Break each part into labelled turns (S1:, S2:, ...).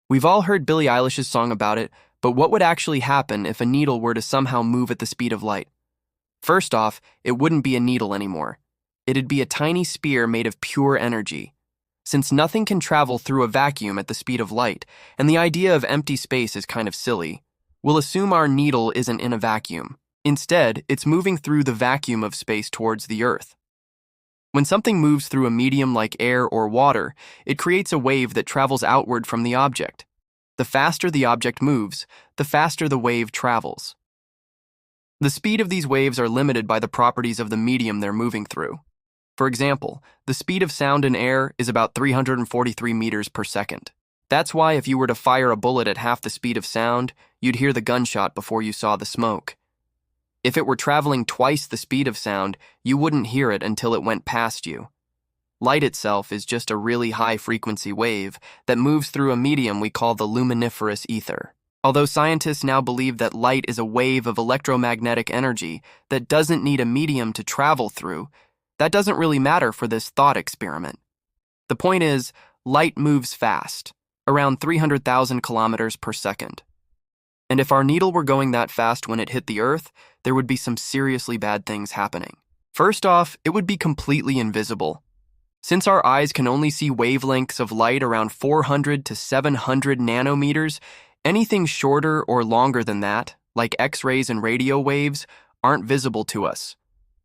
S1: We've all heard Billie Eilish's song about it, but what would actually happen if a needle were to somehow move at the speed of light? First off, it wouldn't be a needle anymore. It'd be a tiny spear made of pure energy. Since nothing can travel through a vacuum at the speed of light, and the idea of empty space is kind of silly, we'll assume our needle isn't in a vacuum. Instead, it's moving through the vacuum of space towards the Earth. When something moves through a medium like air or water, it creates a wave that travels outward from the object. The faster the object moves, the faster the wave travels. The speed of these waves are limited by the properties of the medium they're moving through. For example, the speed of sound in air is about 343 meters per second. That's why if you were to fire a bullet at half the speed of sound, you'd hear the gunshot before you saw the smoke. If it were traveling twice the speed of sound, you wouldn't hear it until it went past you. Light itself is just a really high-frequency wave that moves through a medium we call the luminiferous ether. Although scientists now believe that light is a wave of electromagnetic energy that doesn't need a medium to travel through, that doesn't really matter for this thought experiment. The point is, light moves fast, around 300,000 kilometers per second. And if our needle were going that fast when it hit the Earth, there would be some seriously bad things happening. First off, it would be completely invisible. Since our eyes can only see wavelengths of light around 400 to 700 nanometers, anything shorter or longer than that, like X-rays and radio waves, aren't visible to us.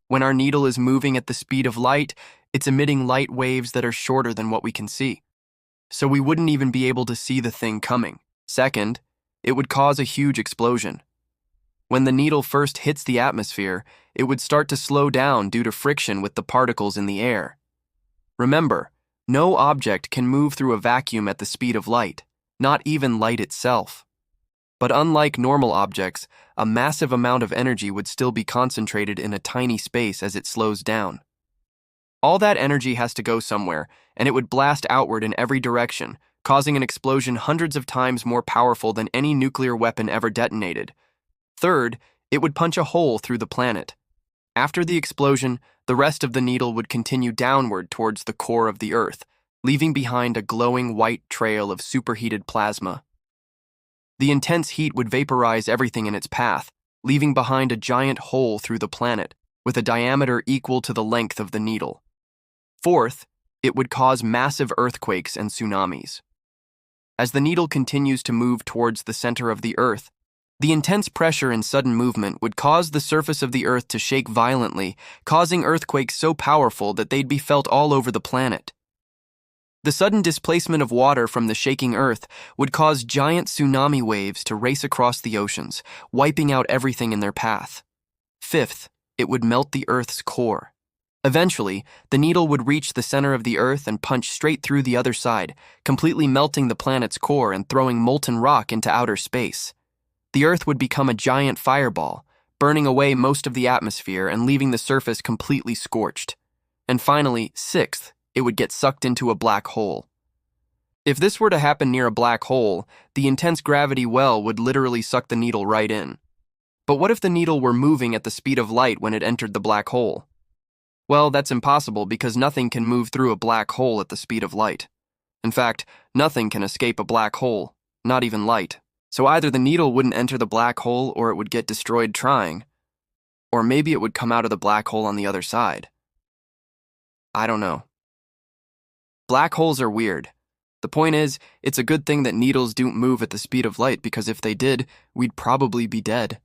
S1: When our needle is moving at the speed of light, it's emitting light waves that are shorter than what we can see. So we wouldn't even be able to see the thing coming. Second, it would cause a huge explosion. When the needle first hits the atmosphere, it would start to slow down due to friction with the particles in the air. Remember, no object can move through a vacuum at the speed of light, not even light itself. But unlike normal objects, a massive amount of energy would still be concentrated in a tiny space as it slows down. All that energy has to go somewhere, and it would blast outward in every direction, causing an explosion hundreds of times more powerful than any nuclear weapon ever detonated. Third, it would punch a hole through the planet. After the explosion, the rest of the needle would continue downward towards the core of the Earth, leaving behind a glowing white trail of superheated plasma. The intense heat would vaporize everything in its path, leaving behind a giant hole through the planet, with a diameter equal to the length of the needle. Fourth, it would cause massive earthquakes and tsunamis. As the needle continues to move towards the center of the Earth, the intense pressure and sudden movement would cause the surface of the Earth to shake violently, causing earthquakes so powerful that they'd be felt all over the planet. The sudden displacement of water from the shaking Earth would cause giant tsunami waves to race across the oceans, wiping out everything in their path. Fifth, it would melt the Earth's core. Eventually, the needle would reach the center of the Earth and punch straight through the other side, completely melting the planet's core and throwing molten rock into outer space. The Earth would become a giant fireball, burning away most of the atmosphere and leaving the surface completely scorched. And finally, sixth, it would get sucked into a black hole. If this were to happen near a black hole, the intense gravity well would literally suck the needle right in. But what if the needle were moving at the speed of light when it entered the black hole? Well, that's impossible because nothing can move through a black hole at the speed of light. In fact, nothing can escape a black hole, not even light. So either the needle wouldn't enter the black hole or it would get destroyed trying. Or maybe it would come out of the black hole on the other side. I don't know. Black holes are weird. The point is, it's a good thing that needles don't move at the speed of light because if they did, we'd probably be dead.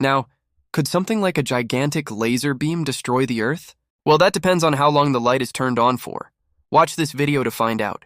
S1: Now, could something like a gigantic laser beam destroy the Earth? Well, that depends on how long the light is turned on for. Watch this video to find out.